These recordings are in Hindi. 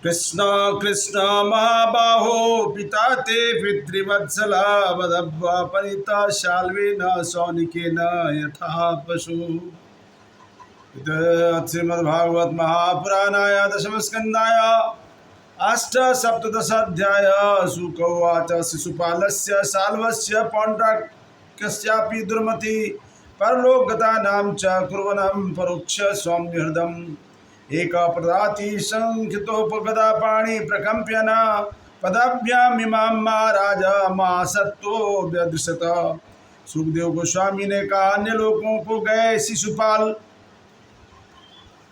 कृष्ण कृष्ण महाबाहो पिता ते पितृवत्सला वदब्वा परिता शाल्वेन सौनिकेन यथा पशु। श्रीमद्भागवत महापुराणाय दशमस्कन्धाय अष्टसप्तदशाध्याय। शुक उवाच शिशुपालस्य साल्वस्य पौण्ड्रक्यस्यापि दुर्मति परलोकगतानां च कुर्वनं परोक्ष सौम्यहृदम् एक प्रदाति संखितोपगदा पाणि प्रकम्प्य न पदाभ्यामिमां महाराज मासत्तो व्यदृशत। सुखदेव गोस्वामी ने कहा, अन्य लोगों को गए शिशुपाल,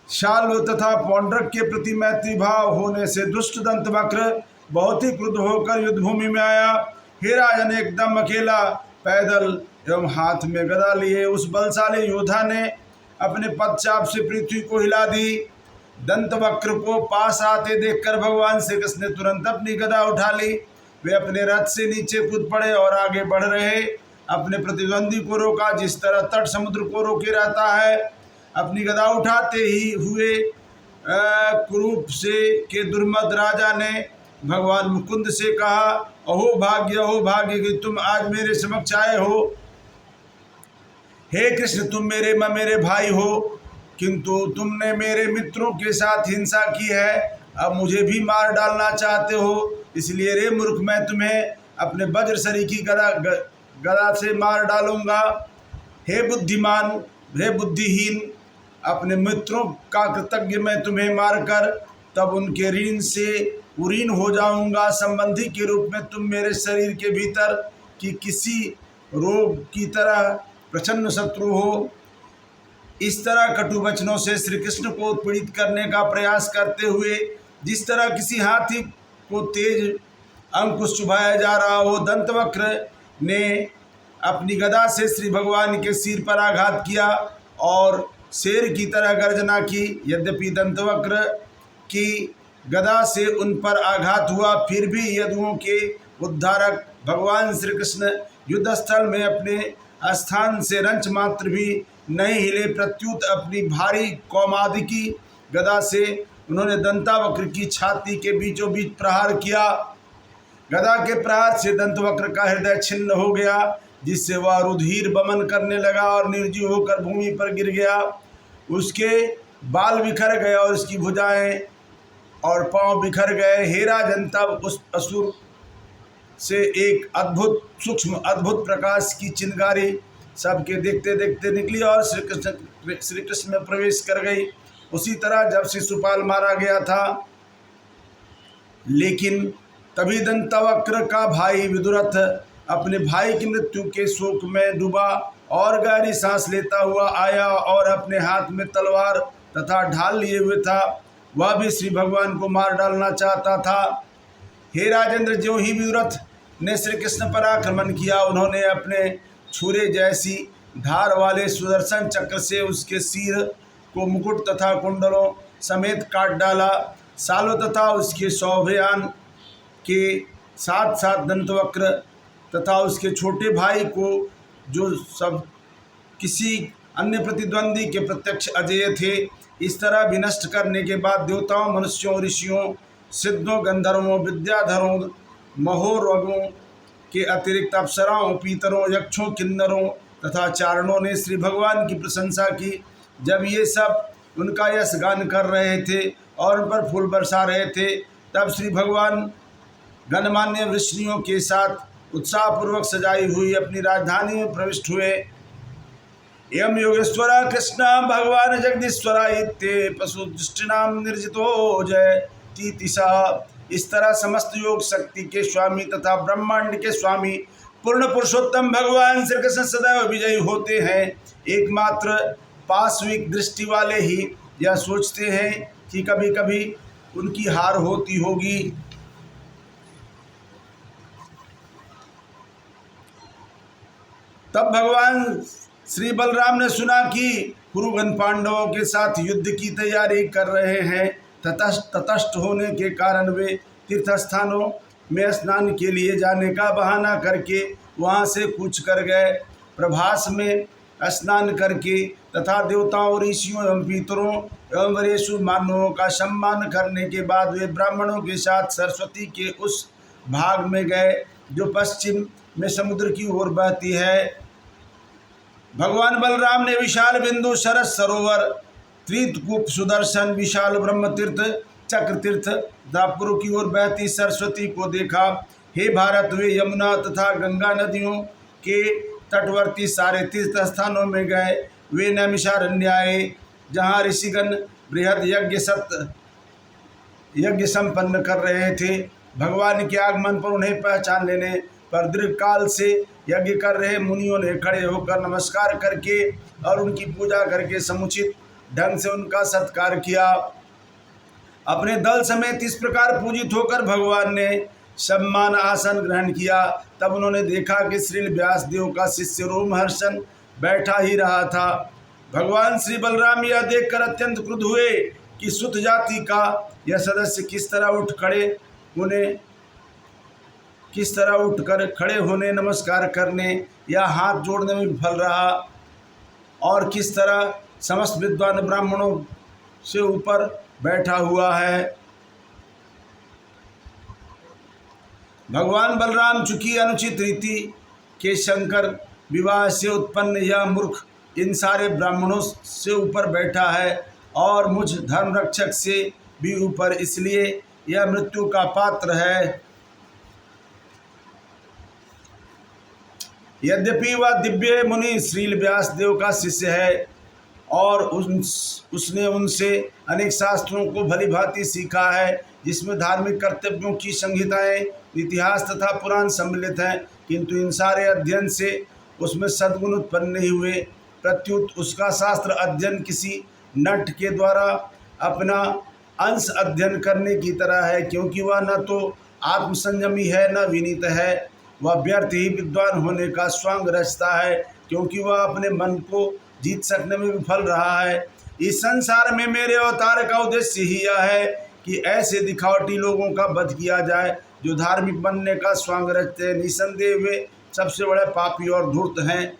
शाल्व तथा पौंड्रक के प्रति मैत्री भाव होने से दुष्ट दंतवक्र बहुत ही क्रुद्ध होकर युद्धभूमि में आया। हे राजन, एकदम अकेला पैदल एवं हाथ में गदा लिए उस बलशाली योद्धा ने अपने पदचाप से पृथ्वी को हिला दी। दंतवक्र को पास आते देखकर भगवान श्री कृष्ण ने तुरंत अपनी गदा उठा ली। वे अपने रथ से नीचे कूद पड़े और आगे बढ़ रहे। अपने प्रतिद्वंदी को रोका जिस तरह तट समुद्र को रोके रहता है। अपनी गदा उठाते ही हुए कुरूप से के दुर्मद राजा ने भगवान मुकुंद से कहा, अहो भाग्य कि तुम आज मेरे समक्ष आए हो। हे कृष्ण, तुम मेरे भाई हो, किंतु तुमने मेरे मित्रों के साथ हिंसा की है। अब मुझे भी मार डालना चाहते हो। इसलिए रे मूर्ख, मैं तुम्हें अपने वज्र सरीखी गदा से मार डालूंगा। हे बुद्धिमान, हे बुद्धिहीन, अपने मित्रों का कृतज्ञ मैं तुम्हें मारकर तब उनके ऋण से उरीन हो जाऊंगा। संबंधी के रूप में तुम मेरे शरीर के भीतर की किसी रोग की तरह प्रचंड शत्रु हो। इस तरह कटु वचनों से श्री कृष्ण को उत्पीड़ित करने का प्रयास करते हुए जिस तरह किसी हाथी को तेज अंकुश चुभाया जा रहा हो, दंतवक्र ने अपनी गदा से श्री भगवान के सिर पर आघात किया और शेर की तरह गर्जना की। यद्यपि दंतवक्र की गदा से उन पर आघात हुआ, फिर भी यदुओं के उद्धारक भगवान श्री कृष्ण युद्धस्थल में अपने स्थान से रंच मात्र भी नहीं हिले। प्रत्युत अपनी भारी कौमादिकी गदा से उन्होंने दंतावक्र की छाती के बीचों बीच प्रहार किया। गदा के प्रहार से दंतवक्र का हृदय छिन्न हो गया, जिससे वह रुधिर बमन करने लगा और निर्जीव होकर भूमि पर गिर गया। उसके बाल बिखर गए और उसकी भुजाएं और पांव बिखर गए। हे राजन, तब उस असुर से एक सूक्ष्म अद्भुत प्रकाश की चिंगारी सबके देखते देखते निकली और श्री कृष्ण में प्रवेश कर गई। उसी तरह जब शिशुपाल मारा गया था, लेकिन तभी दंतवक्र का भाई विदुरथ अपने भाई की मृत्यु के शोक में डूबा और गहरी सांस लेता हुआ आया और अपने हाथ में तलवार तथा ढाल लिए हुए था। वह भी श्री भगवान को मार डालना चाहता था। हे राजेंद्र, ज्यों ही विदुरथ ने श्री कृष्ण पर आक्रमण किया, उन्होंने अपने छुरे जैसी धार वाले सुदर्शन चक्र से उसके सिर को मुकुट तथा कुंडलों समेत काट डाला। सालो तथा उसके सौभयान के साथ साथ दंतवक्र तथा उसके छोटे भाई को, जो सब किसी अन्य प्रतिद्वंदी के प्रत्यक्ष अजेय थे, इस तरह विनष्ट करने के बाद देवताओं, मनुष्यों, ऋषियों, सिद्धों, गंधर्वों, विद्याधरों, महोरगों के अतिरिक्त अप्सराओं, पीतरों, यक्षों, किन्नरों तथा चारणों ने श्री भगवान की प्रशंसा की। जब ये सब उनका यश गान कर रहे थे और उन पर फूल बरसा रहे थे, तब श्री भगवान गणमान्य वृष्णियों के साथ उत्साहपूर्वक सजाई हुई अपनी राजधानी में प्रविष्ट हुए। एवं योगेश्वरा कृष्ण भगवान जगदीश्वरा इत्ते पशुदृष्टिनाम निर्जितो जय तीतिशा। इस तरह समस्त योग शक्ति के स्वामी तथा ब्रह्मांड के स्वामी पूर्ण पुरुषोत्तम भगवान श्री कृष्ण सदैव विजयी होते हैं। एकमात्र पार्श्विक दृष्टि वाले ही यह सोचते हैं कि कभी कभी उनकी हार होती होगी। तब भगवान श्री बलराम ने सुना कि कुरुगण पांडवों के साथ युद्ध की तैयारी कर रहे हैं। तटस्थ होने के कारण वे तीर्थ स्थानों में स्नान के लिए जाने का बहाना करके वहां से कूच कर गए। प्रभास में स्नान करके तथा देवताओं, ऋषियों एवं पितरों एवं वरेशु मानवों का सम्मान करने के बाद वे ब्राह्मणों के साथ सरस्वती के उस भाग में गए जो पश्चिम में समुद्र की ओर बहती है। भगवान बलराम ने विशाल बिंदु, सरस सरोवर, त्रिकूप, सुदर्शन, विशाल ब्रह्म तीर्थ, चक्र तीर्थ तथा पूर्व की ओर बहती सरस्वती को देखा। हे भारत, वे यमुना तथा गंगा नदियों के तटवर्ती सारे तीर्थ स्थानों में गए। वे नैमिषारण्य आए जहाँ ऋषिगण बृहद यज्ञ संपन्न कर रहे थे। भगवान के आगमन पर उन्हें पहचान लेने पर दीर्घ काल से यज्ञ कर रहे मुनियों ने खड़े होकर नमस्कार करके और उनकी पूजा करके समुचित ढंग से उनका सत्कार किया। अपने दल समेत इस प्रकार पूजित होकर भगवान ने सम्मान आसन ग्रहण किया। तब उन्होंने देखा कि श्री व्यासदेव का शिष्य रोमहर्षण बैठा ही रहा था। भगवान श्री बलराम यह देखकर अत्यंत क्रुद्ध हुए कि सुत जाति का यह सदस्य किस तरह उठकर खड़े होने, नमस्कार करने या हाथ जोड़ने में विफल रहा और किस तरह समस्त विद्वान ब्राह्मणों से ऊपर बैठा हुआ है। भगवान बलराम चूंकि अनुचित रीति के शंकर विवाह से उत्पन्न यह मूर्ख इन सारे ब्राह्मणों से ऊपर बैठा है और मुझ धर्मरक्षक से भी ऊपर, इसलिए यह मृत्यु का पात्र है। यद्यपि वह दिव्य मुनि श्री व्यासदेव का शिष्य है और उसने उनसे अनेक शास्त्रों को भली भांति सीखा है, जिसमें धार्मिक कर्तव्यों की संहिताएं, इतिहास तथा पुराण सम्मिलित हैं, किंतु इन सारे अध्ययन से उसमें सद्गुण उत्पन्न नहीं हुए। प्रत्युत उसका शास्त्र अध्ययन किसी नट के द्वारा अपना अंश अध्ययन करने की तरह है, क्योंकि वह न तो आत्मसंयमी है न विनीत है। वह व्यर्थ ही विद्वान होने का स्वांग रचता है, क्योंकि वह अपने मन को जीत सकने में विफल रहा है। इस संसार में मेरे अवतार का उद्देश्य ही यह है कि ऐसे दिखावटी लोगों का वध किया जाए जो धार्मिक बनने का स्वांग रचते हैं। निसंदेह वे सबसे बड़े पापी और धूर्त हैं।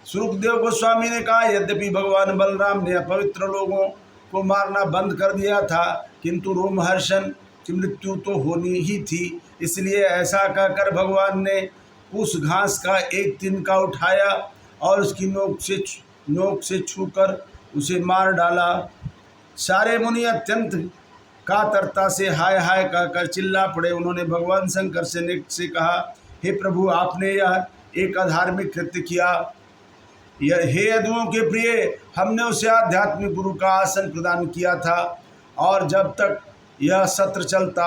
सुखदेव गोस्वामी ने कहा, यद्यपि भगवान बलराम ने अपवित्र लोगों को मारना बंद कर दिया था, किंतु रोमहर्षण की मृत्यु तो होनी ही थी। इसलिए ऐसा कहकर भगवान ने उस घास का एक तिनका उठाया और उसकी नोक से छूकर उसे मार डाला। सारे मुनि अत्यंत कातरता से हाय हाय कहकर चिल्ला पड़े। उन्होंने भगवान शंकर से कहा, हे प्रभु, आपने यह एक अधार्मिक कृत्य किया। हे यदुओं के प्रिय, हमने उसे आध्यात्मिक गुरु का आसन प्रदान किया था और जब तक यह सत्र चलता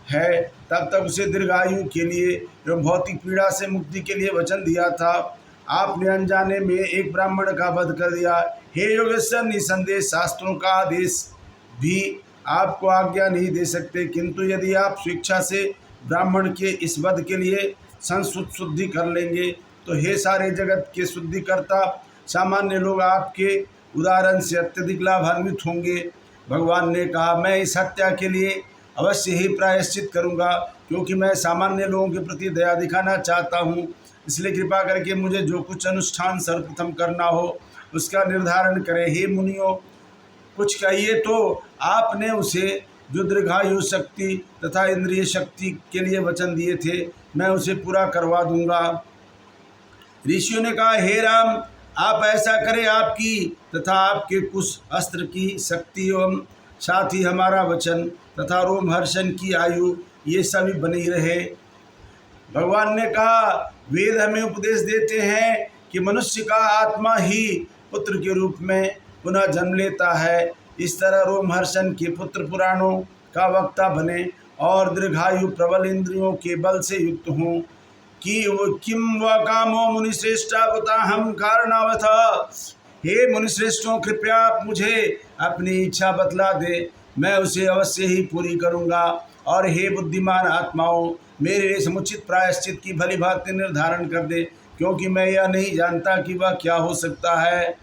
है तब तक उसे दीर्घायु के लिए एवं भौतिक पीड़ा से मुक्ति के लिए वचन दिया था। आपने अनजाने में एक ब्राह्मण का वध कर दिया। हे योगेश्वर, निसंदेह शास्त्रों का आदेश भी आपको आज्ञा नहीं दे सकते, किंतु यदि आप स्वेच्छा से ब्राह्मण के इस वध के लिए संशुद्धि कर लेंगे तो हे सारे जगत के शुद्धिकर्ता, सामान्य लोग आपके उदाहरण से अत्यधिक लाभान्वित होंगे। भगवान ने कहा, मैं इस हत्या के लिए अवश्य ही प्रायश्चित करूंगा, क्योंकि मैं सामान्य लोगों के प्रति दया दिखाना चाहता हूं। इसलिए कृपा करके मुझे जो कुछ अनुष्ठान सर्वप्रथम करना हो उसका निर्धारण करें। हे मुनियों, कुछ कहिए तो। आपने उसे जो दीर्घायु शक्ति तथा इंद्रिय शक्ति के लिए वचन दिए थे, मैं उसे पूरा करवा दूंगा। ऋषियों ने कहा, हे राम, आप ऐसा करें, आपकी तथा आपके कुश अस्त्र की शक्ति एवं साथ ही हमारा वचन तथा रोमहर्षण की आयु ये सभी बनी रहे। भगवान ने कहा, वेद हमें उपदेश देते हैं कि मनुष्य का आत्मा ही पुत्र के रूप में पुनः जन्म लेता है। इस तरह रोमहर्षण के पुत्र पुराणों का वक्ता बने और दीर्घायु प्रबल इंद्रियों के बल से युक्त हों। कि किम व कामो मुनिश्रेष्ठा कुताहम कारणावथ। हे मुनिश्रेष्ठों, कृपया आप मुझे अपनी इच्छा बतला दे, मैं उसे अवश्य ही पूरी करूँगा। और हे बुद्धिमान आत्माओं, मेरे लिए समुचित प्रायश्चित की भली भांति निर्धारण कर दे, क्योंकि मैं यह नहीं जानता कि वह क्या हो सकता है।